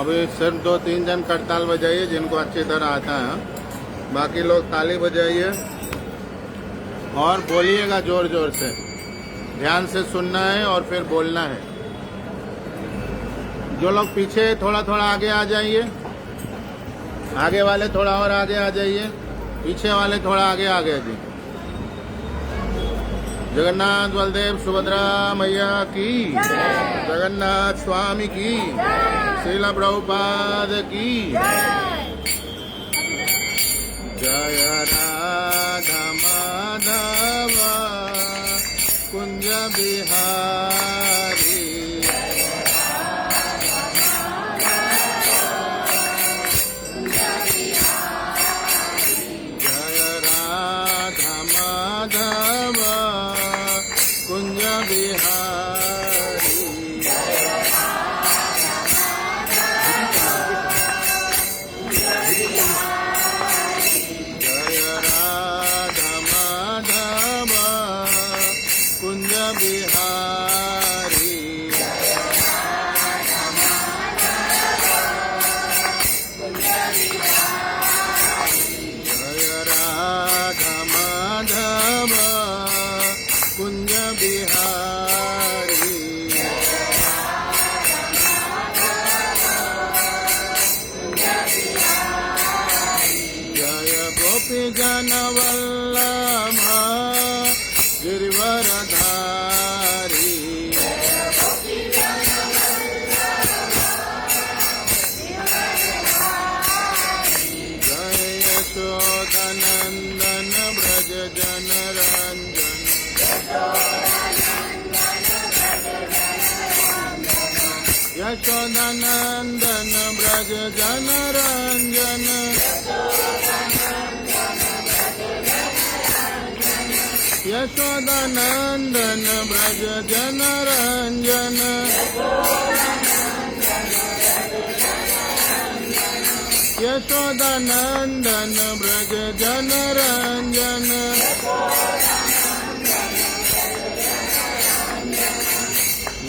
अभी सिर्फ 2-3 जन करताल बजाइए जिनको अच्छी तरह आता है, बाकी लोग ताली बजाइए और बोलिएगा जोर जोर से। ध्यान से सुनना है और फिर बोलना है। जो लोग पीछे थोड़ा थोड़ा आगे आ जाइए, आगे वाले थोड़ा और आगे आ जाइए, पीछे वाले थोड़ा आगे आ गए जी। जगन्नाथ बलदेव सुभद्रा मैया की, जगन्नाथ स्वामी की, श्रील प्रभुपाद की जय। राधा माधव कुंज बिहारी, जय राधा माधव कुंज बिहारी। जय राधा माधव कुंज बिहारी। जय राधा माधव कुंज बिहारी। जय गोपी जन वल्लभ गिरिवरधारी, जय यशोदनंदन ब्रज जन रंजन, यशोदनंदन ब्रज जन रंजन, यशोदनंदन ब्रज जन रंजन, यशोदनंदन ब्रज जन रंजन।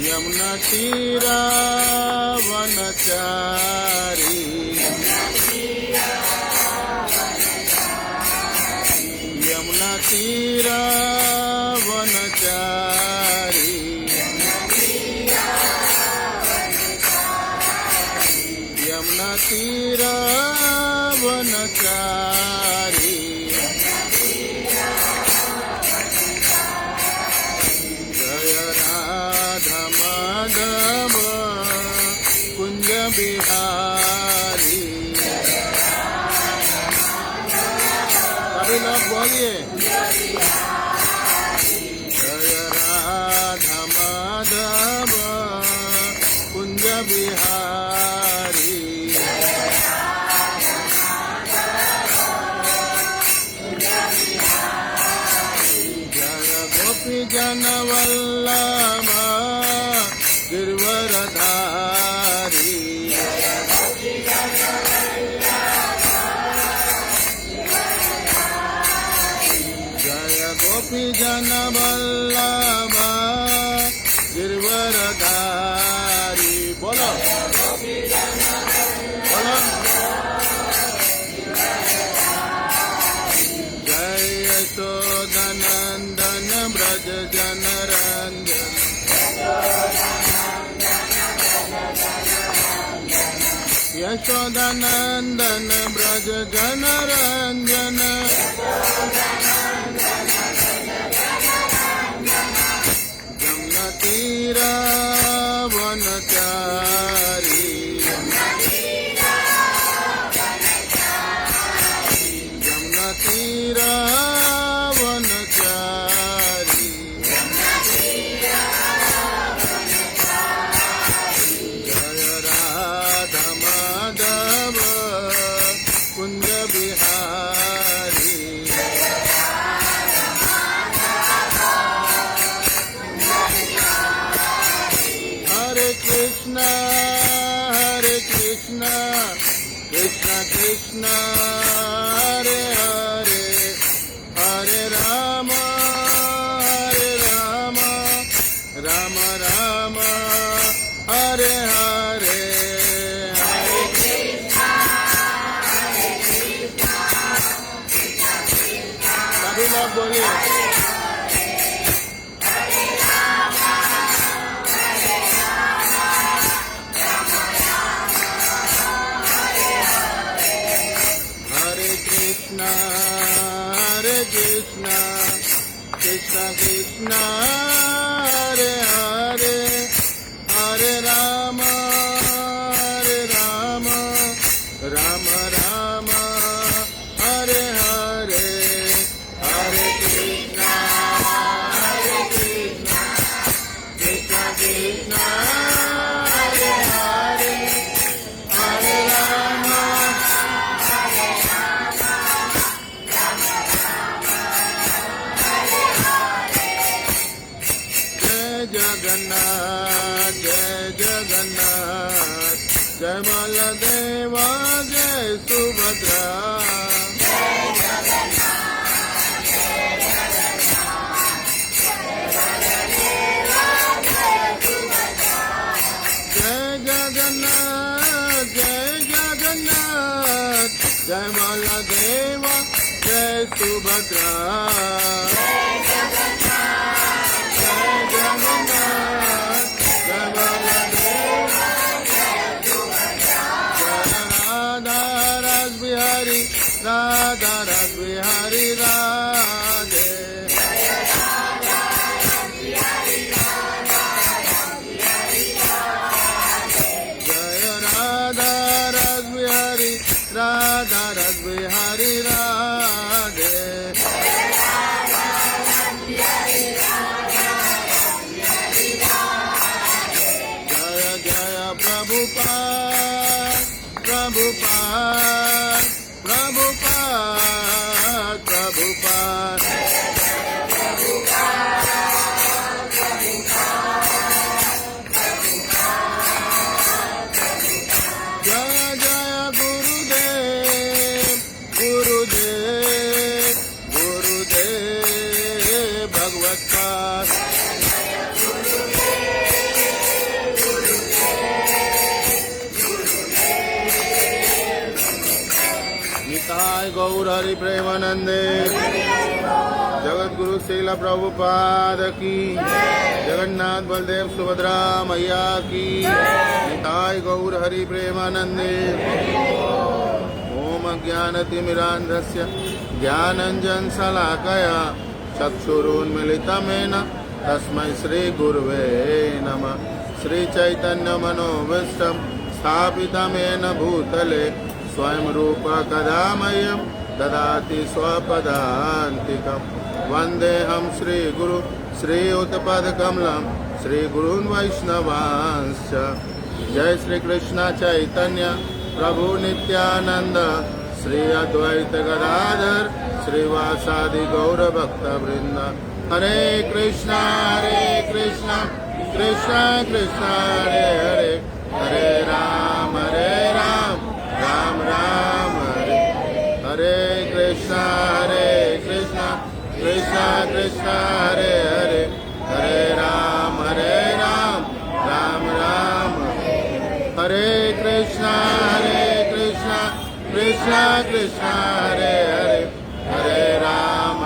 यमुना तीरा वनचारी, यमुना तीरा वनचारी, यमुना तीरा वनचारी। जय राधा माधव कुंज बिहारी। सभी लोग बोलिए जय राधा माधव कुंज बिहारी। जय गोपी जन वल्लभ गिरिवरधारी, जय गोपी जन वल्लभ गिरिवरधारी। बोलो बोलो। जय यशोदनंदन ब्रज जन रंजन, यशोदनंदन ब्रज जन रंजन, जमुना तीरा वनचारी, जमुना तीरा वनचारी। जय राधा माधव कुंज बिहारी। हरे कृष्णा कृष्ण कृष्ण हरे हरे, हरे राम राम राम हरे हरे, हरे बोलिए। हरे कृष्णा कृष्णा कृष्णा हरे हरे, हरे राम राम राम हरे हरे, हरे कृष्णा कृष्णा कृष्णा हरे हरे, हरे राम जगन्नाथ जय जगन्नाथ, जय बलदेवा जय सुभद्रा। जय जगन्नाथ जय जगन्नाथ, जय बलदेवा जय सुभद्रा। राधा रस बिहारी राधे, जय राधा रस बिहारी राधा रस बिहारी राधे। जय जय प्रभुपाद प्रभुपाद प्रभुपाद प्रभुपाद। जय जय गुरुदेव गुरुदेव गुरुदेव भगवत्पाद। निताय गौर हरि प्रेमानंदे, जगत गुरु श्रील प्रभुपाद की, जगन्नाथ बलदेव सुभद्रा मैया की। निताय गौर हरि प्रेमानंदे। ओम अज्ञानतिमिरान्धस्य ज्ञानञ्जन शलाकया चक्षुरुन्मीलितमेन तस्मै श्री गुरुवे नमः। श्री चैतन्य मनोभीष्टं स्थापितमेन भूतले स्वयं रूप कदा मह्यं ददाति स्वपदान्तिकम्। वन्देऽहं श्रीगुरु श्रीयुतपदकमलं श्रीगुरून् वैष्णवांश्च। जय श्री कृष्ण चैतन्य प्रभु नित्यानंद, श्री अद्वैत गदाधर श्रीवासादि गौर भक्त वृंद। हरे कृष्णा कृष्णा कृष्णा हरे हरे, हरे राम राम राम हरे। हरे कृष्णा कृष्णा कृष्णा हरे हरे, हरे राम राम राम। हरे कृष्णा कृष्णा कृष्णा हरे हरे, हरे राम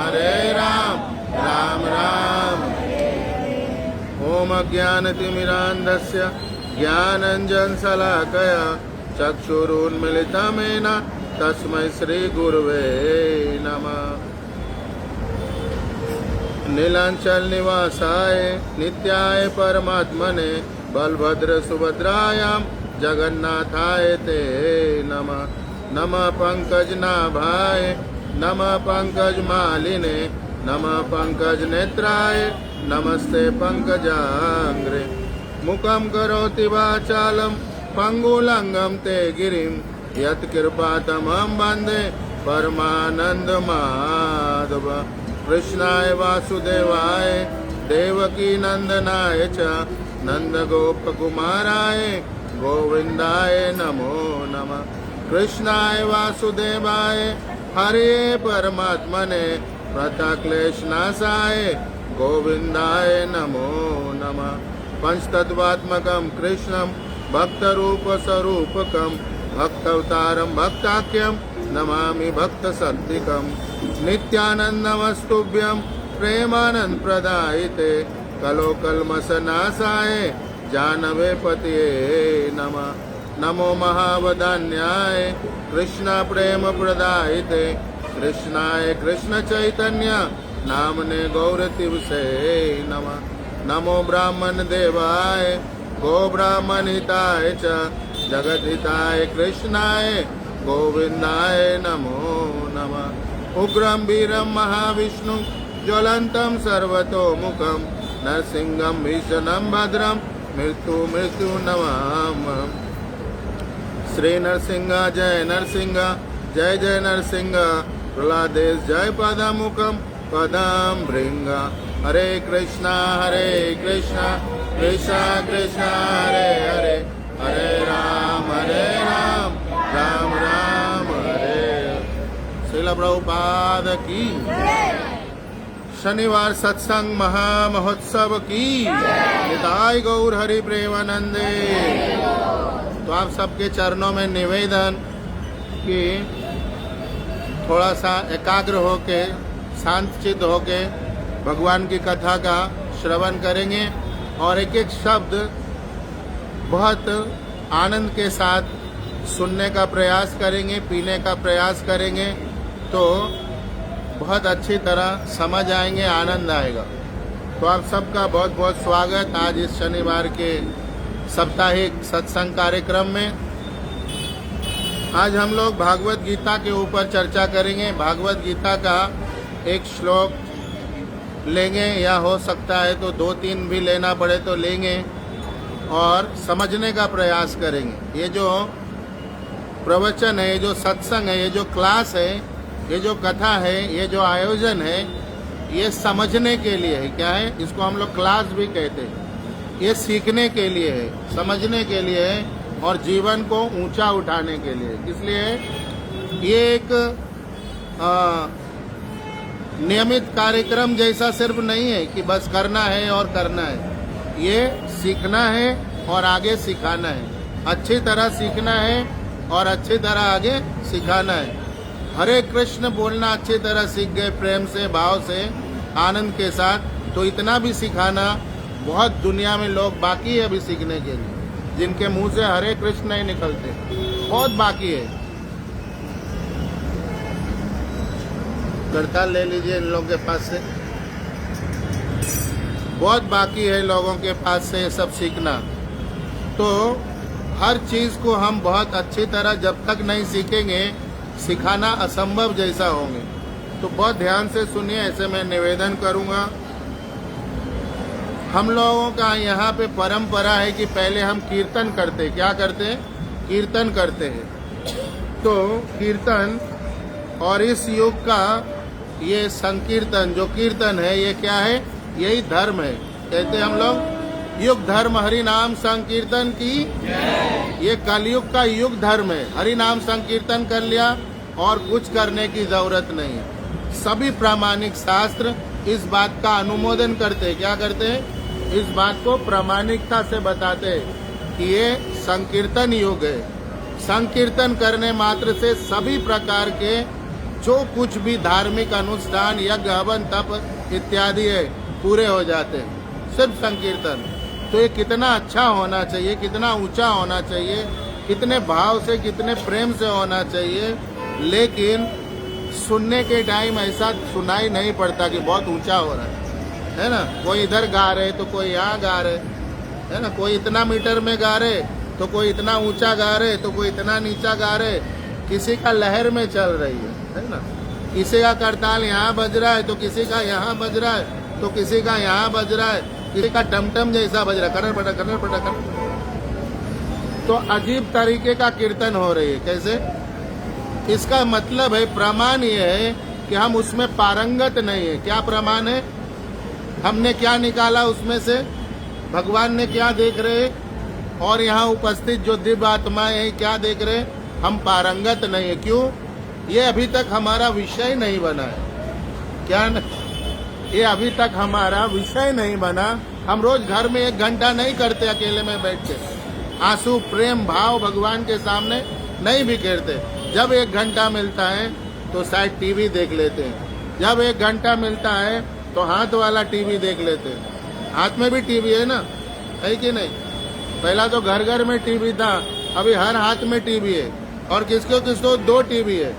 राम राम। ओम अज्ञानतिमिरान्धस्य ज्ञानञ्जन शलाकया चक्षुरुन्मीलितमेन तस्मै श्री गुरुवे नमः। नीलांचल निवासाय नित्याय परमात्मने बलभद्र सुभद्रायां जगन्नाथाय ते नमः। नमः पंकजनाभाय नमः पंकजमालिने नमः पंकजनेत्राय नमस्ते पंकजाग्रे। मुखं करोति वाचालं पंगुलंगं ते गिरिं यत्कृपातमं वन्दे परमानन्दमाधव। कृष्णाय वासुदेवाय देवकी नंदनाय च नंदगोपकुमाराय गोविंदाय नमो नमः। कृष्णाय वासुदेवाय हरे परमात्मने प्रताक्लेशनाशाय गोविंदाय नमो नमः। पंचतत्वात्मकं कृष्णं भक्तरूपस्वरूपकं भक्तावतारं भक्ताख्यं नमामि भक्तशक्तिकं नित्यानन्दमस्तुभ्यं प्रेमानंद प्रदायिते कलोकल्मषनाशाय जानवे पतये नमः। नमो महावदान्याय कृष्ण प्रेम प्रदायिते कृष्णाय कृष्ण चैतन्य नामने गौरतिवसे नमः। नमो ब्राह्मण देवाय गो ब्राह्मण हिताय च जगत हिताय कृष्णाय गोविंदाय नमो नमः। उग्रं वीरं महाविष्णु ज्वलन्तं सर्वतोमुखं नरसिंहं भीषणं भद्रं मृत्यु नमामः। श्री नरसिंह जय नरसिंह जय जय नरसिंह प्रहलादेश जय पदमुखम पदम भृंग। हरे कृष्णा कृष्ण कृष्ण हरे हरे हरे राम राम राम हरे। श्रील प्रभुपाद की शनिवार सत्संग महामहोत्सव की निताय गौर हरि प्रेमानंदे। तो आप सबके चरणों में निवेदन कि थोड़ा सा एकाग्र होके शांत चित्त होके भगवान की कथा का श्रवण करेंगे और एक एक शब्द बहुत आनंद के साथ सुनने का प्रयास करेंगे, पीने का प्रयास करेंगे तो बहुत अच्छी तरह समझ आएंगे, आनंद आएगा। तो आप सबका बहुत बहुत स्वागत आज इस शनिवार के साप्ताहिक सत्संग कार्यक्रम में। आज हम लोग भागवत गीता के ऊपर चर्चा करेंगे। भागवत गीता का एक श्लोक लेंगे या हो सकता है तो 2-3 भी लेना पड़े तो लेंगे और समझने का प्रयास करेंगे। ये जो प्रवचन है, ये जो सत्संग है, ये जो क्लास है, ये जो कथा है, ये जो आयोजन है, ये समझने के लिए है। क्या है? इसको हम लोग क्लास भी कहते हैं। ये सीखने के लिए है, समझने के लिए है और जीवन को ऊंचा उठाने के लिए। इसलिए ये एक नियमित कार्यक्रम जैसा सिर्फ नहीं है कि बस करना है और करना है। ये सीखना है और आगे सिखाना है। अच्छी तरह सीखना है और अच्छी तरह आगे सिखाना है। हरे कृष्ण बोलना अच्छी तरह सीख गए, प्रेम से, भाव से, आनंद के साथ, तो इतना भी सिखाना बहुत दुनिया में लोग बाकी है अभी सीखने के लिए, जिनके मुंह से हरे कृष्ण नहीं निकलते, बहुत बाकी है। करताल ले लीजिए इन लोगों के पास से, बहुत बाकी है लोगों के पास से सब सीखना। तो हर चीज को हम बहुत अच्छी तरह जब तक नहीं सीखेंगे, सिखाना असंभव जैसा होंगे। तो बहुत ध्यान से सुनिए, ऐसे मैं निवेदन करूंगा। हम लोगों का यहाँ पे परंपरा है कि पहले हम कीर्तन करते। क्या करते हैं? कीर्तन करते हैं। तो कीर्तन और इस युग का ये संकीर्तन, जो कीर्तन है, ये क्या है? यही धर्म है। कहते हम लोग युग धर्म हरि नाम संकीर्तन की, ये कलयुग का युग धर्म है। हरि नाम संकीर्तन कर लिया और कुछ करने की जरूरत नहीं है। सभी प्रामाणिक शास्त्र इस बात का अनुमोदन करते हैं। क्या करते हैं? इस बात को प्रामाणिकता से बताते हैं कि ये संकीर्तन युग है। संकीर्तन करने मात्र से सभी प्रकार के जो कुछ भी धार्मिक अनुष्ठान, यज्ञ, हवन, तप इत्यादि है, पूरे हो जाते हैं सिर्फ संकीर्तन। तो ये कितना अच्छा होना चाहिए, कितना ऊंचा होना चाहिए, कितने भाव से, कितने प्रेम से होना चाहिए। लेकिन सुनने के टाइम ऐसा सुनाई नहीं पड़ता कि बहुत ऊंचा हो रहा है ना। कोई इधर गा रहे तो कोई यहाँ गा रहे, है ना। कोई इतना मीटर में गा रहे तो कोई इतना ऊंचा गा रहे तो कोई इतना नीचा गा रहे। किसी का लहर में चल रही है ना। किसी का करताल यहाँ बज रहा है तो किसी का यहाँ बज रहा है तो किसी का यहाँ बज रहा है, किसी का टमटम जैसा बज रहा है, कनर पटा। तो अजीब तरीके का कीर्तन हो रही है। कैसे? इसका मतलब है, प्रमाण ये है कि हम उसमें पारंगत नहीं है। क्या प्रमाण है? हमने क्या निकाला उसमें से, भगवान ने क्या देख रहे, और यहाँ उपस्थित जो दिव्य आत्माएं हैं क्या देख रहे, हम पारंगत नहीं है। क्यों? ये अभी तक हमारा विषय नहीं बना है। क्या ये अभी तक हमारा विषय नहीं बना। हम रोज घर में 1 घंटा नहीं करते अकेले में बैठ के, आंसू, प्रेम, भाव भगवान के सामने नहीं बिखेरते। जब 1 घंटा मिलता है तो शायद टीवी देख लेते हैं, जब 1 घंटा मिलता है तो हाथ वाला टीवी देख लेते हैं। हाथ में भी टीवी है ना, है कि नहीं? पहला तो घर घर में टीवी था, अभी हर हाथ में टीवी है, और किसको किसको 2 टीवी है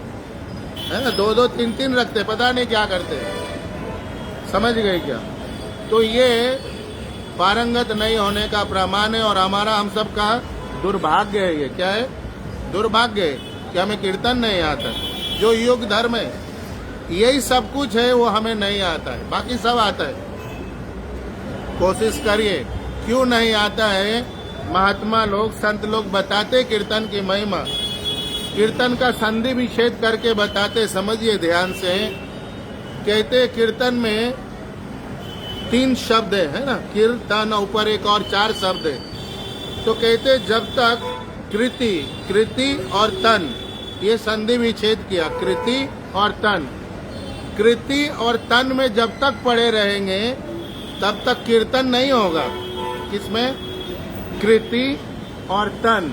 ना, 2-2 3-3 रखते, पता नहीं क्या करते। समझ गए क्या? तो ये पारंगत नहीं होने का प्रमाण है, और हमारा हम सब का दुर्भाग्य है। ये क्या है? दुर्भाग्य है कि हमें कीर्तन नहीं आता। जो योग धर्म है यही सब कुछ है, वो हमें नहीं आता है, बाकी सब आता है। कोशिश करिए। क्यों नहीं आता है? महात्मा लोग, संत लोग बताते कीर्तन की महिमा, कीर्तन का संधि विच्छेद करके बताते। समझिए ध्यान से। कहते कीर्तन में 3 शब्द है ना, कीर्तन, ऊपर एक और 4 शब्द है। तो कहते जब तक कृति और तन, ये संधि विच्छेद किया, कृति और तन। कृति और तन में जब तक पड़े रहेंगे तब तक कीर्तन नहीं होगा। किसमें? कृति और तन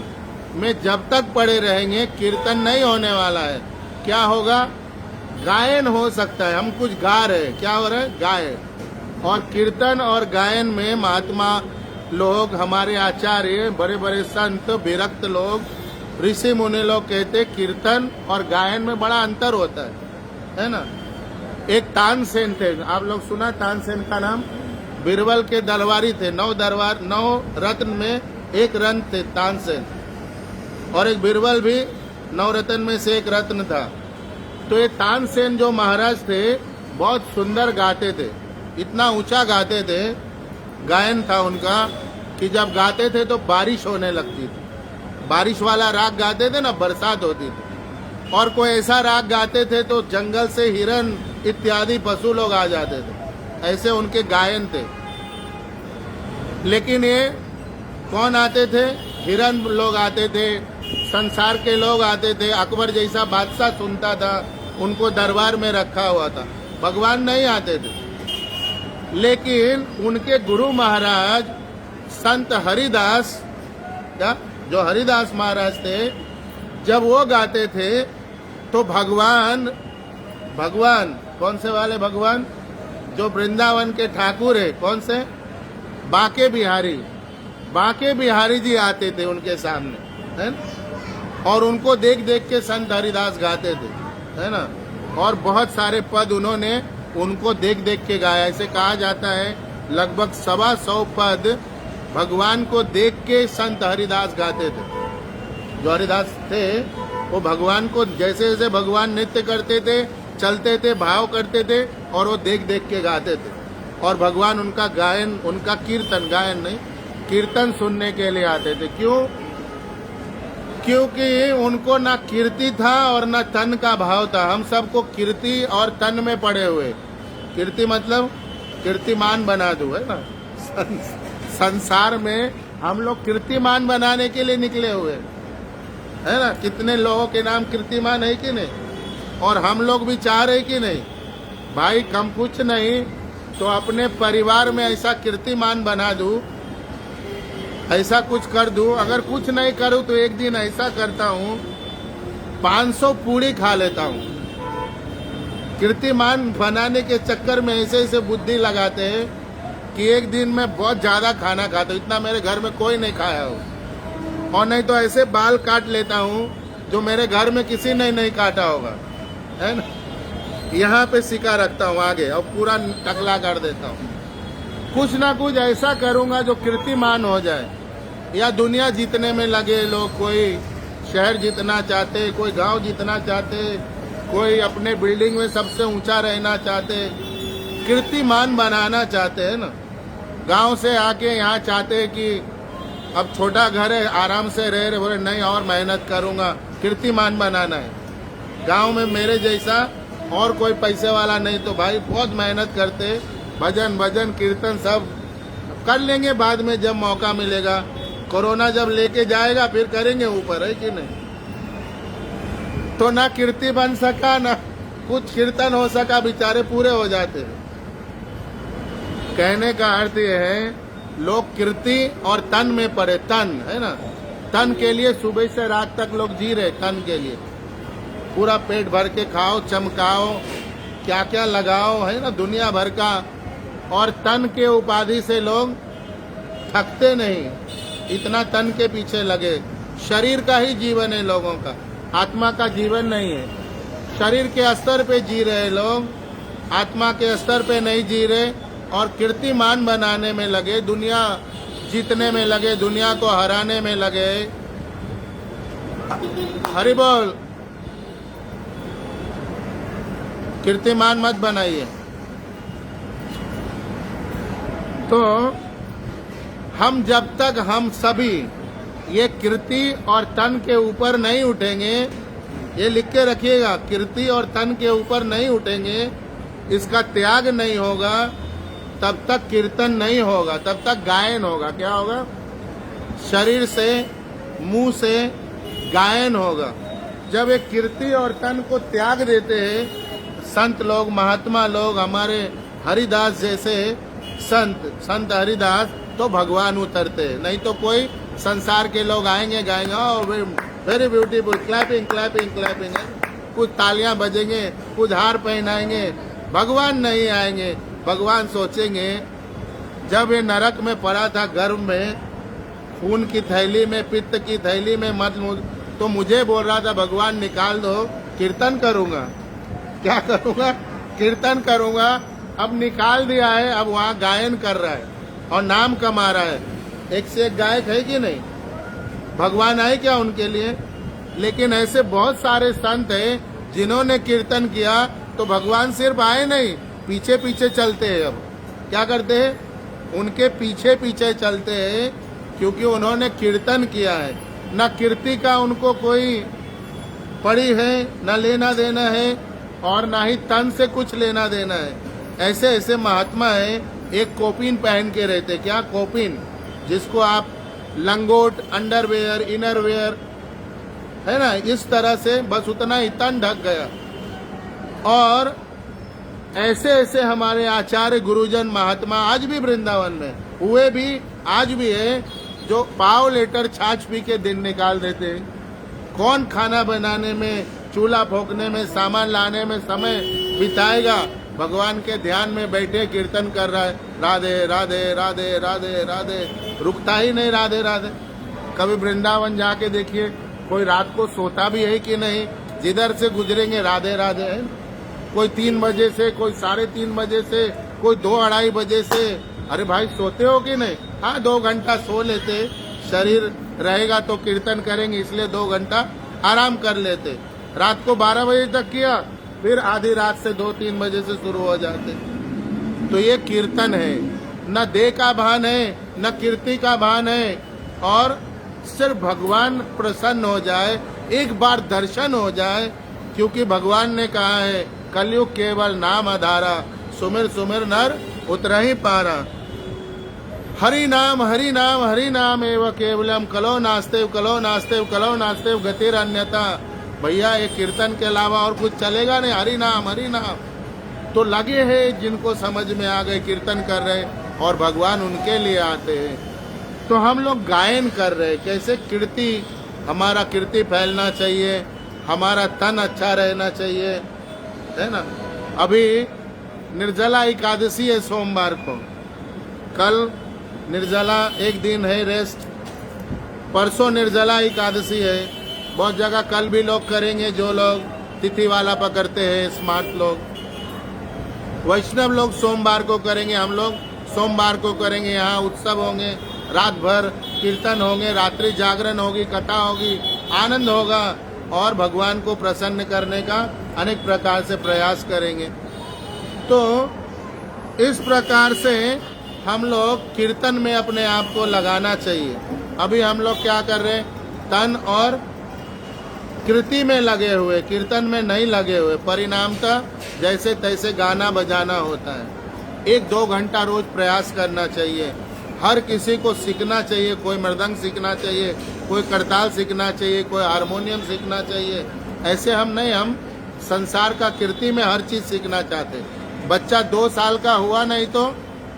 में जब तक पड़े रहेंगे कीर्तन नहीं होने वाला है। क्या होगा? गायन हो सकता है, हम कुछ गा रहे, क्या हो रहा है? गाय। और कीर्तन और गायन में महात्मा लोग, हमारे आचार्य, बड़े बड़े संत, विरक्त लोग, ऋषि मुनि लोग कहते कीर्तन और गायन में बड़ा अंतर होता है ना। एक तानसेन थे, आप लोग सुना तानसेन का नाम? बीरबल के दरबारी थे, 9 रत्न में एक रत्न थे तानसेन, और एक बीरबल भी 9 रत्न में से एक रत्न था। तो ये तानसेन जो महाराज थे बहुत सुंदर गाते थे, इतना ऊंचा गाते थे, गायन था उनका कि जब गाते थे तो बारिश होने लगती थी। बारिश वाला राग गाते थे ना, बरसात होती थी। और कोई ऐसा राग गाते थे तो जंगल से हिरन इत्यादि पशु लोग आ जाते थे। ऐसे उनके गायन थे। लेकिन ये कौन आते थे? हिरन लोग आते थे, संसार के लोग आते थे। अकबर जैसा बादशाह सुनता था, उनको दरबार में रखा हुआ था, भगवान नहीं आते थे। लेकिन उनके गुरु महाराज संत हरिदास, क्या, जो हरिदास महाराज थे, जब वो गाते थे तो भगवान कौन से वाले भगवान? जो वृंदावन के ठाकुर है, कौन से? बांके बिहारी जी आते थे उनके सामने, है ना? और उनको देख देख के संत हरिदास गाते थे, है ना। और बहुत सारे पद उन्होंने उनको देख देख के गाया। ऐसे कहा जाता है लगभग 125 पद भगवान को देख के संत हरिदास गाते थे। जो हरिदास थे वो भगवान को, जैसे जैसे भगवान नृत्य करते थे, चलते थे, भाव करते थे, और वो देख देख के गाते थे। और भगवान उनका गायन, उनका कीर्तन, गायन नहीं, कीर्तन सुनने के लिए आते थे। क्यों? क्योंकि उनको ना कीर्ति था और ना तन का भाव था। हम सबको कीर्ति और तन में पड़े हुए। कीर्ति मतलब कीर्तिमान बना दो, है ना। संसार में हम लोग कीर्तिमान बनाने के लिए निकले हुए, है ना। कितने लोगों के नाम कीर्तिमान है कि नहीं? और हम लोग भी चाह रहे कि नहीं? भाई कम कुछ नहीं तो अपने परिवार में ऐसा कीर्तिमान बना दूं, ऐसा कुछ कर दूं। अगर कुछ नहीं करूं तो एक दिन ऐसा करता हूं, 500 पूड़ी खा लेता हूं। कीर्तिमान बनाने के चक्कर में ऐसे ऐसे बुद्धि लगाते हैं कि एक दिन में बहुत ज्यादा खाना खाता हूं, इतना मेरे घर में कोई नहीं खाया हो। और नहीं तो ऐसे बाल काट लेता हूं जो मेरे घर में किसी ने नहीं काटा होगा, है ना। यहाँ पे सिक्का रखता हूँ आगे और पूरा टकला कर देता हूँ। कुछ ना कुछ ऐसा करूँगा जो कीर्तिमान हो जाए, या दुनिया जीतने में लगे लोग। कोई शहर जीतना चाहते, कोई गांव जीतना चाहते, कोई अपने बिल्डिंग में सबसे ऊंचा रहना चाहते, कीर्तिमान बनाना चाहते हैं ना। गांव से आके यहाँ चाहते कि अब छोटा घर है, आराम से रह रहे, बोले नहीं और मेहनत करूँगा, कीर्तिमान बनाना है। गांव में मेरे जैसा और कोई पैसे वाला नहीं तो भाई बहुत मेहनत करते, भजन कीर्तन सब कर लेंगे बाद में जब मौका मिलेगा। कोरोना जब लेके जाएगा फिर करेंगे ऊपर, है कि नहीं। तो ना कीर्ति बन सका, ना कुछ कीर्तन हो सका, बेचारे पूरे हो जाते हैं। कहने का अर्थ ये है लोग कीर्ति और तन में पड़े, तन, है ना। तन के लिए सुबह से रात तक लोग जी रहे, तन के लिए। पूरा पेट भर के खाओ, चमकाओ, क्या क्या लगाओ, है ना, दुनिया भर का। और तन के उपाधि से लोग थकते नहीं, इतना तन के पीछे लगे। शरीर का ही जीवन है लोगों का, आत्मा का जीवन नहीं है। शरीर के स्तर पे जी रहे लोग, आत्मा के स्तर पे नहीं जी रहे, और कीर्तिमान बनाने में लगे, दुनिया जीतने में लगे, दुनिया को हराने में लगे। हरि बोल। कीर्तिमान मत बनाइए। तो हम जब तक हम सभी ये कीर्ति और तन के ऊपर नहीं उठेंगे, ये लिख के रखिएगा, कीर्ति और तन के ऊपर नहीं उठेंगे, इसका त्याग नहीं होगा, तब तक कीर्तन नहीं होगा, तब तक गायन होगा। क्या होगा? शरीर से, मुंह से गायन होगा। जब एक कीर्ति और तन को त्याग देते हैं संत लोग, महात्मा लोग, हमारे हरिदास जैसे संत हरिदास, तो भगवान उतरते हैं। नहीं तो कोई संसार के लोग आएंगे, गाएंगे, और very beautiful, clapping clapping clapping, कुछ तालियां बजेंगे, कुछ हार पहनाएंगे, भगवान नहीं आएंगे। भगवान सोचेंगे जब ये नरक में पड़ा था, गर्भ में, खून की थैली में, पित्त की थैली में, मत तो मुझे बोल रहा था भगवान निकाल दो, कीर्तन करूंगा। क्या करूंगा? कीर्तन करूंगा। अब निकाल दिया है, अब वहाँ गायन कर रहा है और नाम कमा रहा है। एक से एक गायक है कि नहीं? भगवान आए क्या उनके लिए? लेकिन ऐसे बहुत सारे संत हैं जिन्होंने कीर्तन किया, तो भगवान सिर्फ आए नहीं, पीछे पीछे चलते हैं। अब क्या करते हैं? उनके पीछे पीछे चलते हैं, क्योंकि उन्होंने कीर्तन किया है। न कीर्ति का उनको कोई पड़ी है, न लेना देना है, और ना ही तन से कुछ लेना देना है। ऐसे ऐसे महात्मा है, एक कोपिन पहन के रहते। क्या कोपिन? जिसको आप लंगोट, अंडरवेयर, इनरवेयर, है ना, इस तरह से बस उतना ही तन ढक गया। और ऐसे ऐसे हमारे आचार्य, गुरुजन, महात्मा आज भी वृंदावन में हुए भी, आज भी है, जो पाव लीटर छाछ पी के दिन निकाल देते हैं। कौन खाना बनाने में, चूल्हा फूकने में, सामान लाने में समय बिताएगा? भगवान के ध्यान में बैठे कीर्तन कर रहा है, राधे राधे राधे राधे राधे, रुकता ही नहीं राधे राधे। कभी वृंदावन जाके देखिए, कोई रात को सोता भी है कि नहीं? जिधर से गुजरेंगे राधे राधे है। कोई 3 बजे से, कोई 3:30 बजे से, कोई 2-2:30 बजे से। अरे भाई सोते हो कि नहीं? हाँ, 2 घंटा सो लेते, शरीर रहेगा तो कीर्तन करेंगे, इसलिए 2 घंटा आराम कर लेते। रात को 12 बजे तक किया, फिर आधी रात से 2-3 बजे से शुरू हो जाते। तो ये कीर्तन है, न देह का भान है, न कीर्ति का भान है, और सिर्फ भगवान प्रसन्न हो जाए, एक बार दर्शन हो जाए। क्योंकि भगवान ने कहा है, कलयुग केवल नाम आधारा, सुमिर सुमिर नर उतरहि पारा। हरि नाम हरि नाम हरि नाम एवं केवलम, कलो नास्ते कलो नास्ते कलो नास्ते गतिर अन्यथा। भैया ये कीर्तन के अलावा और कुछ चलेगा नहीं, हरि नाम हरि नाम। तो लगे हैं जिनको समझ में आ गए, कीर्तन कर रहे, और भगवान उनके लिए आते हैं। तो हम लोग गायन कर रहे, कैसे कीर्ति, हमारा कीर्ति फैलना चाहिए, हमारा तन अच्छा रहना चाहिए, है ना। अभी निर्जला एकादशी है सोमवार को, कल निर्जला एक दिन है रेस्ट, परसों निर्जला एकादशी है। बहुत जगह कल भी लोग करेंगे, जो लोग तिथि वाला पकड़ते हैं, स्मार्ट लोग। वैष्णव लोग सोमवार को करेंगे, हम लोग सोमवार को करेंगे। यहाँ उत्सव होंगे, रात भर कीर्तन होंगे, रात्रि जागरण होगी, कथा होगी, आनंद होगा, और भगवान को प्रसन्न करने का अनेक प्रकार से प्रयास करेंगे। तो इस प्रकार से हम लोग कीर्तन में अपने आप को लगाना चाहिए। अभी हम लोग क्या कर रहे हैं? तन और कृति में लगे हुए, कीर्तन में नहीं लगे हुए। परिणामतः जैसे तैसे गाना बजाना होता है। 1-2 घंटा रोज प्रयास करना चाहिए। हर किसी को सीखना चाहिए, कोई मृदंग सीखना चाहिए, कोई करताल सीखना चाहिए, कोई हारमोनियम सीखना चाहिए। ऐसे हम नहीं, हम संसार का कीर्ति में हर चीज सीखना चाहते। बच्चा 2 साल का हुआ नहीं तो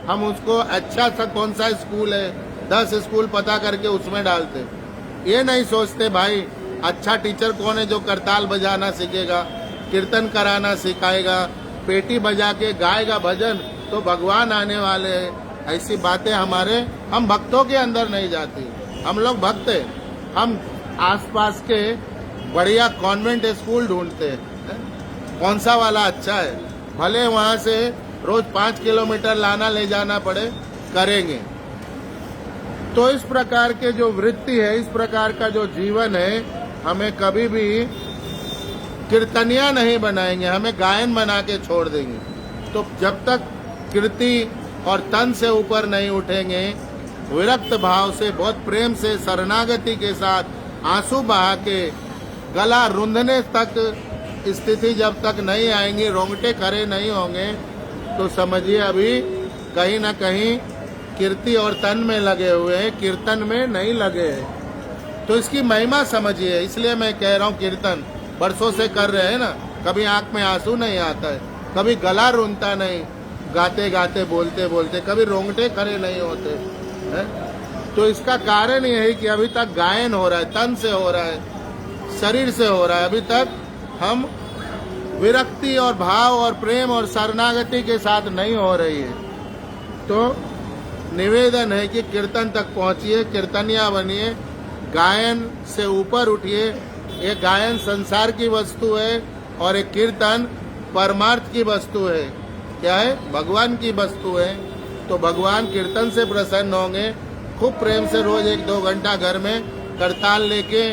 हम उसको अच्छा सा कौन सा स्कूल है, 10 स्कूल पता करके उसमें डालते। ये नहीं सोचते भाई अच्छा टीचर कौन है जो करताल बजाना सीखेगा, कीर्तन कराना सिखाएगा, पेटी बजा के गाएगा भजन, तो भगवान आने वाले हैं। ऐसी बातें हम भक्तों के अंदर नहीं जाती। हम लोग भक्त हैं, हम आसपास के बढ़िया कॉन्वेंट स्कूल ढूंढते हैं, कौन सा वाला अच्छा है, भले वहां से रोज 5 किलोमीटर लाना ले जाना पड़े, करेंगे। तो इस प्रकार के जो वृत्ति है, इस प्रकार का जो जीवन है, हमें कभी भी कीर्तनिया नहीं बनाएंगे, हमें गायन बना के छोड़ देंगे। तो जब तक कीर्ति और तन से ऊपर नहीं उठेंगे, विरक्त भाव से, बहुत प्रेम से, शरणागति के साथ आंसू बहा के गला रुंधने तक स्थिति जब तक नहीं आएंगी, रोंगटे खड़े नहीं होंगे, तो समझिए अभी कहीं ना कहीं कीर्ति और तन में लगे हुए हैं, कीर्तन में नहीं लगे हैं। तो इसकी महिमा समझिए। इसलिए मैं कह रहा हूँ, कीर्तन बरसों से कर रहे हैं ना, कभी आंख में आंसू नहीं आता है, कभी गला रुनता नहीं, गाते गाते बोलते बोलते कभी रोंगटे खड़े नहीं होते है? तो इसका कारण यह है कि अभी तक गायन हो रहा है, तन से हो रहा है, शरीर से हो रहा है। अभी तक हम विरक्ति और भाव और प्रेम और शरणागति के साथ नहीं हो रही है। तो निवेदन है कि कीर्तन तक पहुंचिए, कीर्तनिया बनिए, गायन से ऊपर उठिए। ये गायन संसार की वस्तु है और एक कीर्तन परमार्थ की वस्तु है। क्या है? भगवान की वस्तु है। तो भगवान कीर्तन से प्रसन्न होंगे। खूब प्रेम से रोज 1-2 घंटा घर में करताल लेके,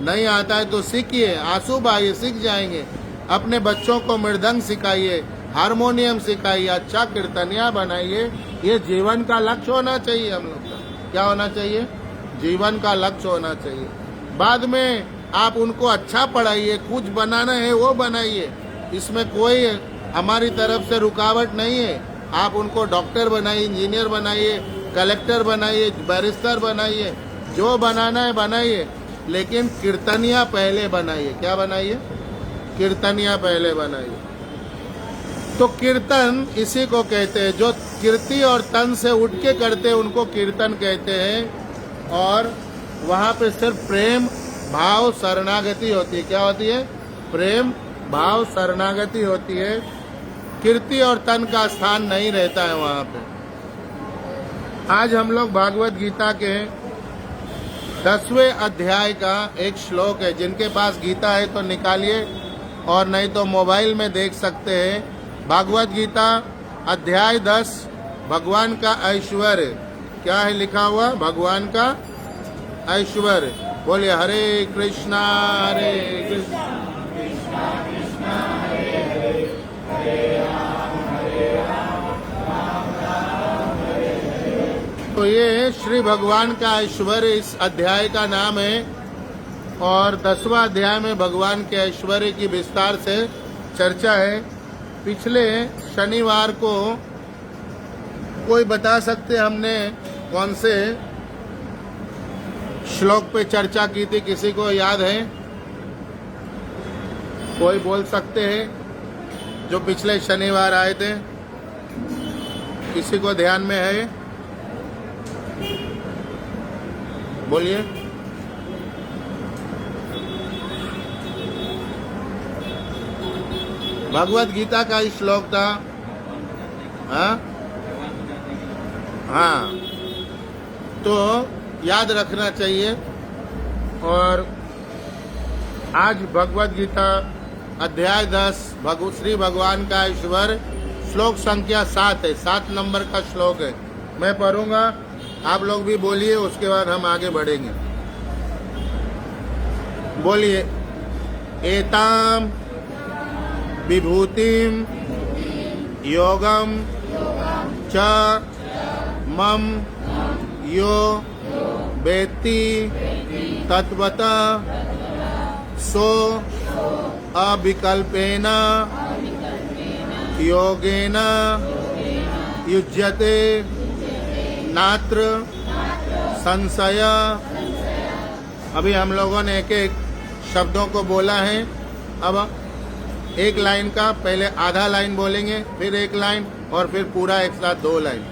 नहीं आता है तो सीखिए, आंसू बहाइए, सीख जाएंगे। अपने बच्चों को मृदंग सिखाइए, हारमोनियम सिखाइए, अच्छा कीर्तनिया बनाइए। ये जीवन का लक्ष्य होना चाहिए हम लोग का। क्या होना चाहिए? जीवन का लक्ष्य होना चाहिए। बाद में आप उनको अच्छा पढ़ाइए, कुछ बनाना है वो बनाइए, इसमें कोई हमारी तरफ से रुकावट नहीं है। आप उनको डॉक्टर बनाइए, इंजीनियर बनाइए, कलेक्टर बनाइए, बैरिस्टर बनाइए, जो बनाना है बनाइए, लेकिन कीर्तनिया पहले बनाइए। क्या बनाइए? कीर्तनिया पहले बनाइए। तो कीर्तन इसी को कहते हैं, जो कीर्ति और तन से उठ के करते हैं उनको कीर्तन कहते हैं। और वहाँ पे सिर्फ प्रेम भाव शरणागति होती है। क्या होती है? प्रेम भाव शरणागति होती है। कीर्ति और तन का स्थान नहीं रहता है वहाँ पे। आज हम लोग भागवत गीता के 10वें अध्याय का एक श्लोक है। जिनके पास गीता है तो निकालिए, और नहीं तो मोबाइल में देख सकते हैं। भागवत गीता अध्याय 10, भगवान का ऐश्वर्य। क्या है लिखा हुआ? भगवान का ऐश्वर्य। बोलिए हरे कृष्णा हरे कृष्णा कृष्णा कृष्णा हरे हरे, हरे राम राम राम हरे हरे। तो ये श्री भगवान का ऐश्वर्य इस अध्याय का नाम है। और 10वां अध्याय में भगवान के ऐश्वर्य की विस्तार से चर्चा है। पिछले शनिवार को कोई बता सकते हमने कौन से श्लोक पे चर्चा की थी? किसी को याद है? कोई बोल सकते हैं जो पिछले शनिवार आए थे? किसी को ध्यान में है? बोलिए। भगवत गीता का ही श्लोक था। हाँ, तो याद रखना चाहिए। और आज भगवत गीता अध्याय 10 श्री भगवान का ऐश्वर्य, श्लोक संख्या 7 है। 7 नंबर का श्लोक है। मैं पढ़ूंगा, आप लोग भी बोलिए, उसके बाद हम आगे बढ़ेंगे। बोलिए। एताम विभूतिम योगम च मम यो वेत्ति तत्वतः सो अविकल्पेन योगेन युज्यते नात्र संशय। अभी हम लोगों ने एक एक शब्दों को बोला है। अब एक लाइन का पहले आधा लाइन बोलेंगे, फिर एक लाइन, और फिर पूरा एक साथ 2 लाइन।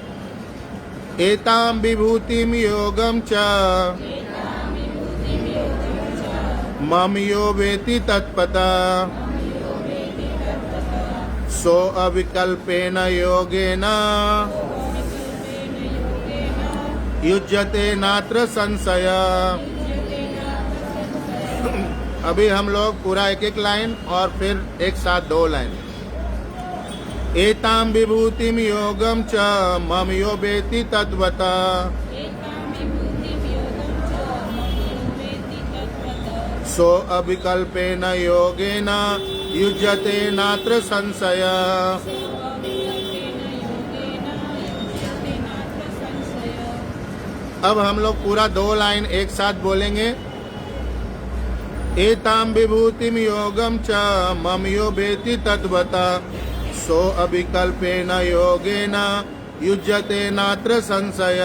एताम विभूतिम योगम च मम यो वेति तत्पता सो अविकल्पेन योगेन युज्यते नात्र संशय। अभी हम लोग पूरा एक एक लाइन और फिर एक साथ दो लाइन। एतां विभूतिम योगम च मम यो वेति तत्वता सो अविकल्पेन योगेन युज्यते नात्र संशय। अब हम लोग पूरा दो लाइन एक साथ बोलेंगे। एतां विभूतिम योगम च मम यो वेति तत्वता सो अविकल्पेन योगेन युज्यते नात्र संशय।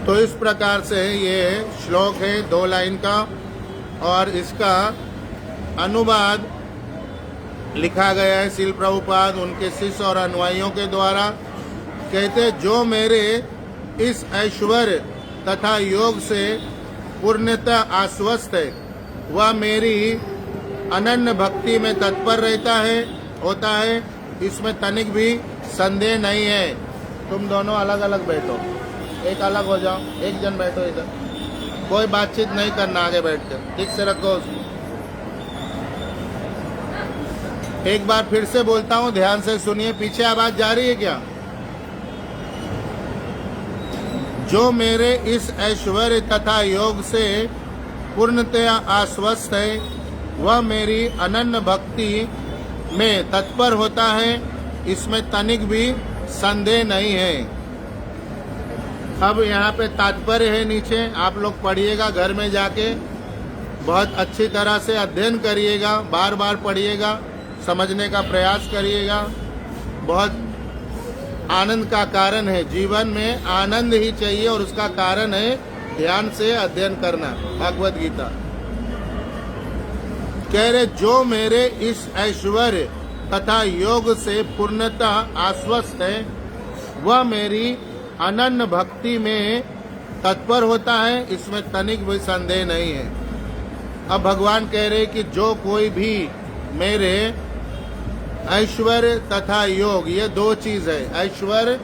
तो इस प्रकार से ये श्लोक है 2 लाइन का, और इसका अनुवाद लिखा गया है श्रील प्रभुपाद उनके शिष्य और अनुयायियों के द्वारा। कहते जो मेरे इस ऐश्वर्य तथा योग से पूर्णतः आश्वस्त है, वह मेरी अनन्य भक्ति में तत्पर रहता है होता है, इसमें तनिक भी संदेह नहीं है। तुम दोनों अलग अलग बैठो, एक अलग हो जाओ, एक जन बैठो इधर, कोई बातचीत नहीं करना आगे बैठ कर, ठीक से रखो उसको। एक बार फिर से बोलता हूँ, ध्यान से सुनिए, पीछे आवाज जा रही है क्या? जो मेरे इस ऐश्वर्य तथा योग से पूर्णतया आश्वस्त है, वह मेरी अनन्य भक्ति में तत्पर होता है, इसमें तनिक भी संदेह नहीं है। अब यहाँ पे तात्पर्य है नीचे, आप लोग पढ़िएगा घर में जाके, बहुत अच्छी तरह से अध्ययन करिएगा, बार बार पढ़िएगा, समझने का प्रयास करिएगा। बहुत आनंद का कारण है, जीवन में आनंद ही चाहिए और उसका कारण है ध्यान से अध्ययन करना। भगवद गीता कह रहे जो मेरे इस ऐश्वर्य तथा योग से पूर्णतः आश्वस्त है, वह मेरी अनन्य भक्ति में तत्पर होता है, इसमें तनिक भी संदेह नहीं है। अब भगवान कह रहे कि जो कोई भी मेरे ऐश्वर्य तथा योग, ये 2 चीज है, ऐश्वर्य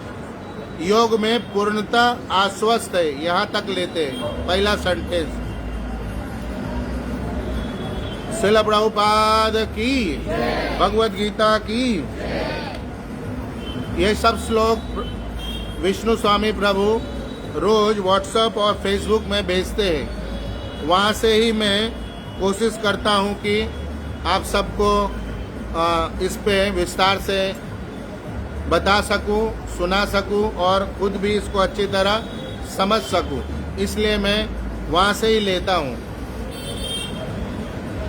योग में पूर्णता आश्वस्त है, यहाँ तक लेते हैं पहला सेंटेंस। श्रील प्रभुपाद की, भगवद गीता की। ये सब श्लोक विष्णु स्वामी प्रभु रोज व्हाट्सएप और फेसबुक में भेजते हैं, वहाँ से ही मैं कोशिश करता हूँ कि आप सबको इस पे विस्तार से बता सकूं, सुना सकूं और खुद भी इसको अच्छी तरह समझ सकूं, इसलिए मैं वहाँ से ही लेता हूँ।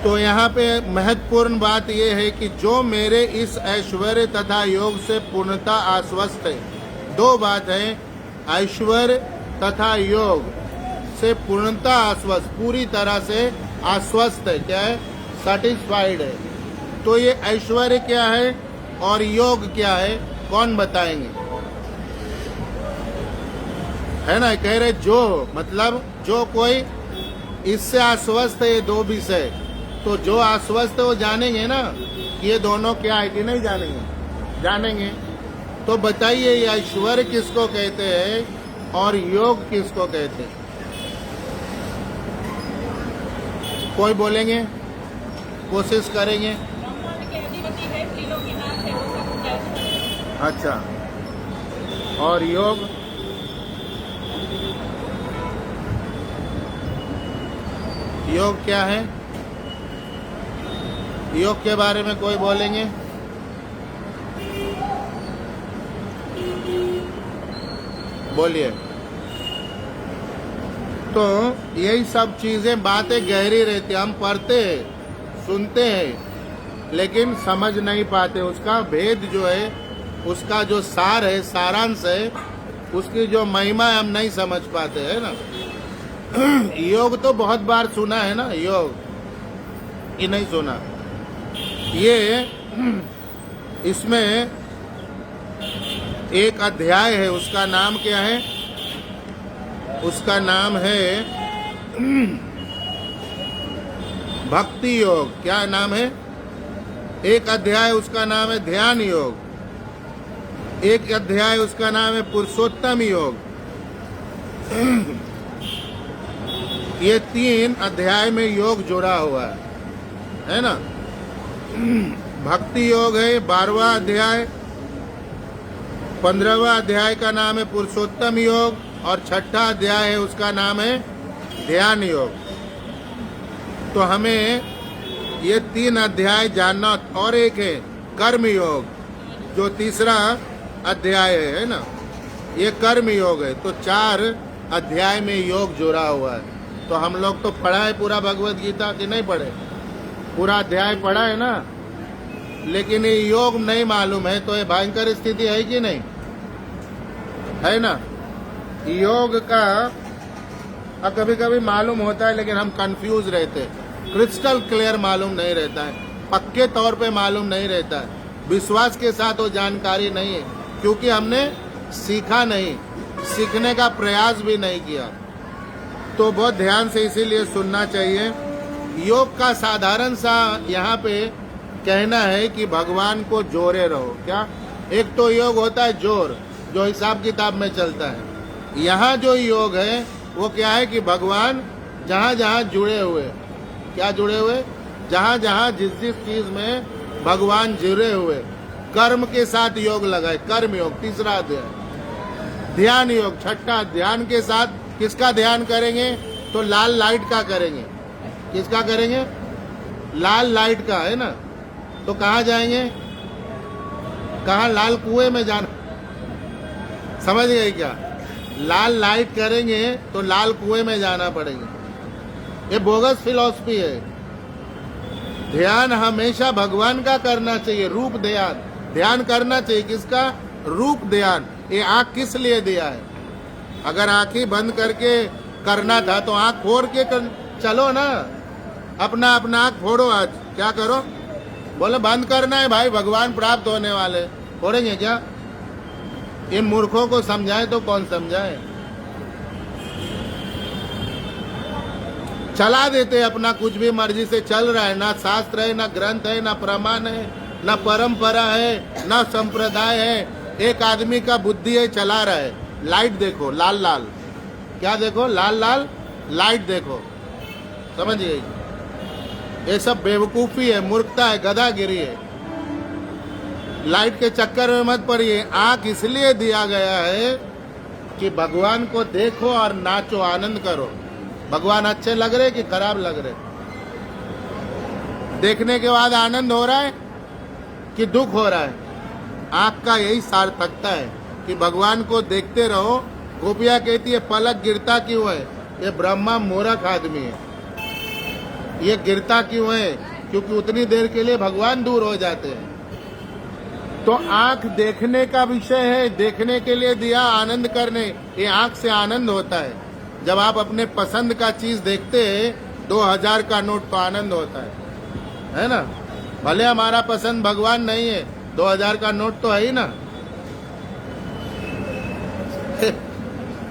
तो यहाँ पे महत्वपूर्ण बात यह है कि जो मेरे इस ऐश्वर्य तथा योग से पूर्णता आश्वस्त है। 2 बात है, ऐश्वर्य तथा योग से पूर्णता आश्वस्त, पूरी तरह से आश्वस्त है, क्या है? सेटिस्फाइड है। तो ये ऐश्वर्य क्या है और योग क्या है, कौन बताएंगे? है ना, कह रहे जो, मतलब जो कोई इससे आश्वस्त है, ये 2 विषय, तो जो आश्वस्त है वो जानेंगे ना कि ये दोनों क्या है, कि नहीं जानेंगे? जानेंगे। तो बताइए ये ऐश्वर्य किसको कहते हैं और योग किसको कहते हैं? कोई बोलेंगे? कोशिश करेंगे। अच्छा, और योग? योग क्या है? योग के बारे में कोई बोलेंगे? बोलिए। तो यही सब चीजें, बातें गहरी रहती है, हम पढ़ते हैं, सुनते हैं, लेकिन समझ नहीं पाते। उसका भेद जो है, उसका जो सार है, सारांश है, उसकी जो महिमा है, हम नहीं समझ पाते, है ना। योग तो बहुत बार सुना है ना, योग, कि नहीं सुना? ये इसमें एक अध्याय है, उसका नाम क्या है? उसका नाम है भक्ति योग। क्या नाम है? एक अध्याय उसका नाम है ध्यान योग, एक अध्याय उसका नाम है पुरुषोत्तम योग। ये 3 अध्याय में योग जुड़ा हुआ है ना। भक्ति योग है 12वां अध्याय, 15वां अध्याय का नाम है पुरुषोत्तम योग और 6ठा अध्याय है उसका नाम है ध्यान योग। तो हमें ये 3 अध्याय जानना। और एक है कर्म योग, जो 3रा अध्याय है ना, ये कर्म योग है। तो 4 अध्याय में योग जुड़ा हुआ है। तो हम लोग तो पढ़ा है पूरा भगवत गीता कि नहीं पढ़े? पूरा अध्याय पढ़ा है ना, लेकिन ये योग नहीं मालूम है तो ये भयंकर स्थिति है कि नहीं है ना। योग का कभी कभी मालूम होता है लेकिन हम कंफ्यूज रहते हैं, क्रिस्टल क्लियर मालूम नहीं रहता है, पक्के तौर पे मालूम नहीं रहता है, विश्वास के साथ वो जानकारी नहीं है, क्योंकि हमने सीखा नहीं, सीखने का प्रयास भी नहीं किया। तो बहुत ध्यान से इसीलिए सुनना चाहिए। योग का साधारण सा यहाँ पे कहना है कि भगवान को जोड़े रहो। क्या? एक तो योग होता है जोर, जो हिसाब किताब में चलता है। यहाँ जो योग है वो क्या है कि भगवान जहाँ जहाँ जुड़े हुए, क्या जुड़े हुए? जहाँ जहाँ जिस जिस चीज में भगवान जुड़े हुए, कर्म के साथ योग लगाए, कर्म योग 3रा अध्याय। ध्यान योग 6ठा, ध्यान के साथ किसका ध्यान करेंगे? तो लाल लाइट का करेंगे। किसका करेंगे? लाल लाइट का, है ना। तो कहाँ जाएंगे? कहाँ? लाल कुएं में जाना, समझ गए क्या? लाल लाइट करेंगे तो लाल कुएं में जाना पड़ेगा। ये बोगस फिलॉसफी है। ध्यान हमेशा भगवान का करना चाहिए, रूप ध्यान। ध्यान करना चाहिए किसका? रूप ध्यान। ये आँख किस लिए दिया है? अगर आँखें बंद करके करना था तो आँख फोड़ के चलो ना, अपना अपना आँख फोड़ो। आज क्या करो? बोले बंद करना है भाई, भगवान प्राप्त होने वाले। फोड़ेंगे क्या? इन मूर्खों को समझाए तो कौन समझाए? चला देते अपना, कुछ भी मर्जी से चल रहा है। ना शास्त्र है, ना ग्रंथ है, ना प्रमाण है, ना परंपरा है, ना संप्रदाय है। एक आदमी का बुद्धि है, चला रहा है। लाइट देखो, लाल लाल, क्या देखो? लाल लाल लाइट देखो, समझ गई? ये सब बेवकूफी है, मूर्खता है, गधागिरी है। लाइट के चक्कर में मत पड़िए। आंख इसलिए दिया गया है कि भगवान को देखो और नाचो, आनंद करो। भगवान अच्छे लग रहे कि खराब लग रहे? देखने के बाद आनंद हो रहा है कि दुख हो रहा है? आंख का यही सार्थकता है कि भगवान को देखते रहो। गोपिया कहती है पलक गिरता क्यों है? ये ब्रह्मा मूर्ख आदमी है, ये गिरता क्यों है? क्योंकि उतनी देर के लिए भगवान दूर हो जाते हैं। तो आंख देखने का विषय है, देखने के लिए दिया, आनंद करने। ये आंख से आनंद होता है। जब आप अपने पसंद का चीज देखते हैं, 2000 का नोट, तो आनंद होता है ना। भले हमारा पसंद भगवान नहीं है, 2000 का नोट तो है ही ना,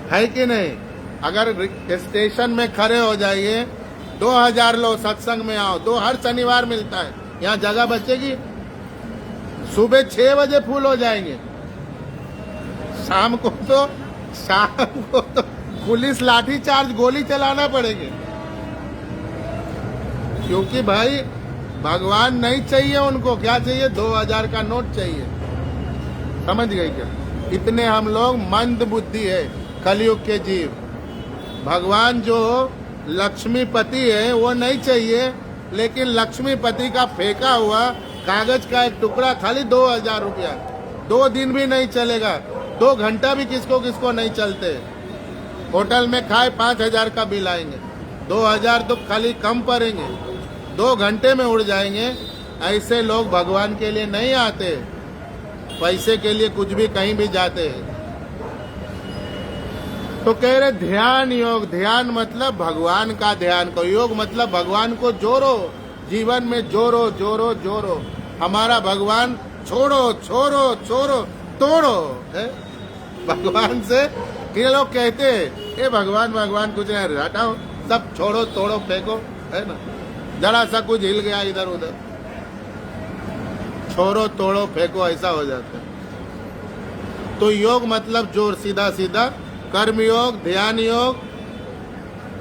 है कि नहीं? अगर स्टेशन में खड़े हो जाइए, 2000 लोग सत्संग में आओ, तो हर शनिवार मिलता है, यहाँ जगह बचेगी? सुबह 6 बजे फुल हो जाएंगे, शाम को तो पुलिस लाठी चार्ज, गोली चलाना पड़ेगी। क्योंकि भाई भगवान नहीं चाहिए उनको। क्या चाहिए? 2000 का नोट चाहिए। समझ गए क्या? इतने हम लोग मंद बुद्धि है, कलयुग के जीव। भगवान जो लक्ष्मीपति है वो नहीं चाहिए, लेकिन लक्ष्मीपति का फेंका हुआ कागज का एक टुकड़ा खाली 2000 रुपया, 2 दिन भी नहीं चलेगा, 2 घंटा भी किसको किसको नहीं चलते। होटल में खाए 5000 का बिल आएंगे, 2000 तो खाली कम पड़ेंगे, 2 घंटे में उड़ जाएंगे। ऐसे लोग भगवान के लिए नहीं आते, पैसे के लिए कुछ भी कहीं भी जाते हैं। तो कह रहे ध्यान योग। ध्यान मतलब भगवान का ध्यान को, योग मतलब भगवान को जोड़ो, जीवन में जोड़ो जोड़ो जोड़ो। हमारा भगवान छोड़ो छोड़ो छोड़ो तोड़ो है भगवान से। ये लोग कहते हैं ये भगवान भगवान कुछ नहीं, हटाओ सब छोड़ो तोड़ो फेंको, है ना। जरा सा कुछ हिल गया इधर उधर, छोड़ो तोड़ो फेंको, ऐसा हो जाता है। तो योग मतलब जोर, सीधा सीधा कर्म योग, ध्यान योग,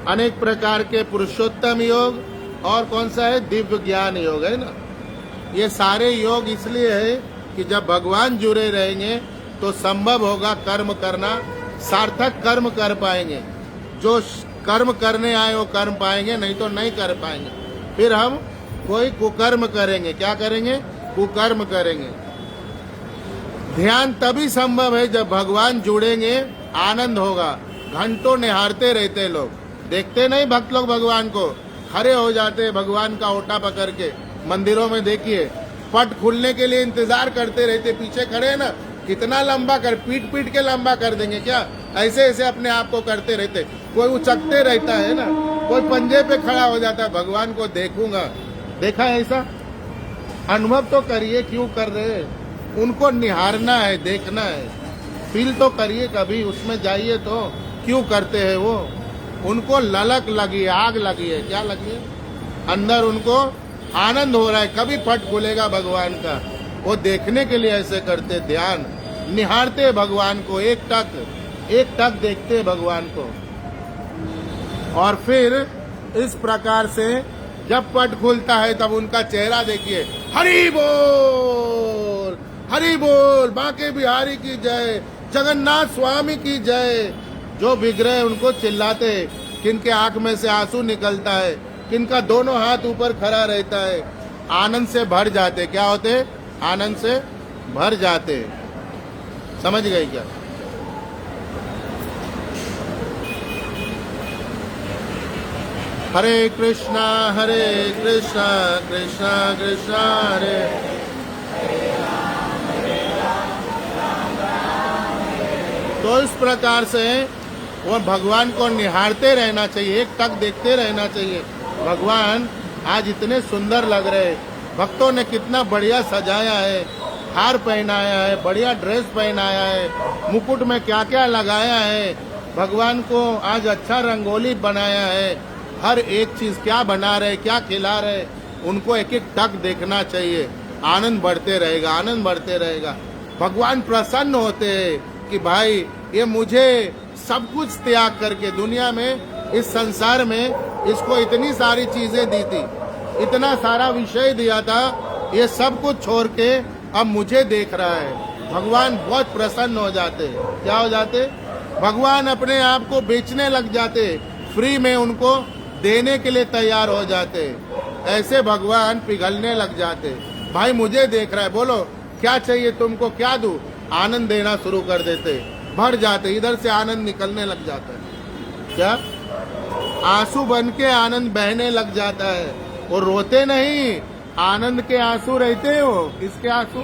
अनेक प्रकार के पुरुषोत्तम योग, और कौन सा है, दिव्य ज्ञान योग, है ना। ये सारे योग इसलिए है कि जब भगवान जुड़े रहेंगे तो संभव होगा कर्म करना, सार्थक कर्म कर पाएंगे। जो कर्म करने आए वो कर्म पाएंगे, नहीं तो नहीं कर पाएंगे। फिर हम कोई कुकर्म करेंगे, क्या करेंगे, कुकर्म करेंगे। ध्यान तभी संभव है जब भगवान जुड़ेंगे, आनंद होगा। घंटों निहारते रहते लोग, देखते नहीं भक्त लोग भगवान को, खड़े हो जाते भगवान का ओटा पकड़ के। मंदिरों में देखिए पट खुलने के लिए इंतजार करते रहते, पीछे खड़े हैं ना, कितना लंबा कर, पीट पीट के लंबा कर देंगे क्या, ऐसे ऐसे अपने आप को करते रहते। कोई उचकते रहता है ना, कोई पंजे पे खड़ा हो जाता है, भगवान को देखूंगा। देखा ऐसा अनुभव तो करिए, क्यों कर रहे हैं, उनको निहारना है, देखना है, फील तो करिए, कभी उसमें जाइए तो। क्यों करते हैं वो, उनको ललक लगी है, आग लगी है, क्या लगी है अंदर, उनको आनंद हो रहा है। कभी पट खुलेगा भगवान का, वो देखने के लिए ऐसे करते, ध्यान निहारते भगवान को, एक टक देखते भगवान को। और फिर इस प्रकार से जब पट खुलता है तब उनका चेहरा देखिए, हरि बोल, हरि बोल, बांके बिहारी की जय, जगन्नाथ स्वामी की जय। जो विग्रह उनको चिल्लाते, किनके आंख में से आंसू निकलता है, किनका दोनों हाथ ऊपर खड़ा रहता है, आनंद से भर जाते। क्या होते, आनंद से भर जाते। समझ गए क्या। हरे कृष्णा कृष्णा कृष्णा हरे। तो इस प्रकार से वो भगवान को निहारते रहना चाहिए, एक टक देखते रहना चाहिए। भगवान आज इतने सुंदर लग रहे, भक्तों ने कितना बढ़िया सजाया है, हार पहनाया है, बढ़िया ड्रेस पहनाया है, मुकुट में क्या क्या लगाया है, भगवान को आज अच्छा रंगोली बनाया है, हर एक चीज क्या बना रहे, क्या खिला रहे, उनको एक एक टक देखना चाहिए। आनंद बढ़ते रहेगा, आनंद बढ़ते रहेगा। भगवान प्रसन्न होते हैं कि भाई ये मुझे सब कुछ त्याग करके, दुनिया में इस संसार में इसको इतनी सारी चीजें दी थी, इतना सारा विषय दिया था, ये सब कुछ छोड़ के अब मुझे देख रहा है। भगवान बहुत प्रसन्न हो जाते। क्या हो जाते, भगवान अपने आप को बेचने लग जाते, फ्री में उनको देने के लिए तैयार हो जाते। ऐसे भगवान पिघलने लग जाते, भाई मुझे देख रहा है, बोलो क्या चाहिए तुमको, क्या दूं, आनंद देना शुरू कर देते, भर जाते, इधर से आनंद निकलने लग जाता है। क्या, आंसू बन के आनंद बहने लग जाता है। वो रोते नहीं, आनंद के आंसू रहते हैं। वो किसके आंसू,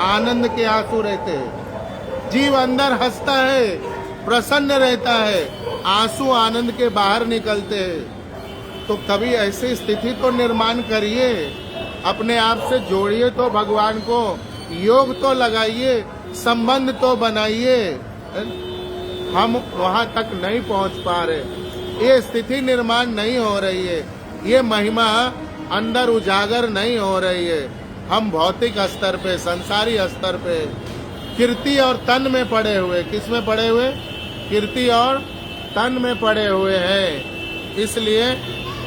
आनंद के आंसू रहते हैं। जीव अंदर हंसता है, प्रसन्न रहता है, आंसू आनंद के बाहर निकलते हैं। तो कभी ऐसी स्थिति तो निर्माण करिए, अपने आप से जोड़िए तो भगवान को, योग तो लगाइए, संबंध तो बनाइए। हम वहां तक नहीं पहुंच पा रहे, ये स्थिति निर्माण नहीं हो रही है, ये महिमा अंदर उजागर नहीं हो रही है। हम भौतिक स्तर पे, संसारी स्तर पे कीर्ति और तन में पड़े हुए, किस में पड़े हुए, कीर्ति और तन में पड़े हुए हैं। इसलिए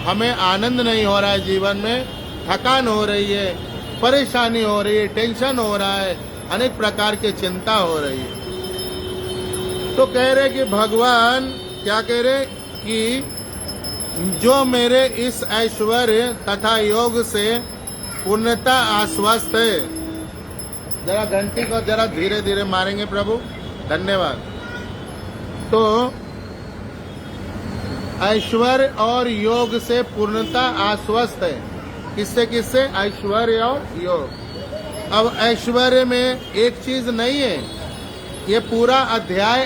हमें आनंद नहीं हो रहा है, जीवन में थकान हो रही है, परेशानी हो रही है, टेंशन हो रहा है, अनेक प्रकार की चिंता हो रही है। तो कह रहे कि भगवान क्या कह रहे कि जो मेरे इस ऐश्वर्य तथा योग से पूर्णता आश्वस्त है। जरा घंटी को जरा धीरे धीरे मारेंगे प्रभु, धन्यवाद। तो ऐश्वर्य और योग से पूर्णता आश्वस्त है। किससे किससे, ऐश्वर्य और योग। अब ऐश्वर्य में एक चीज नहीं है, ये पूरा अध्याय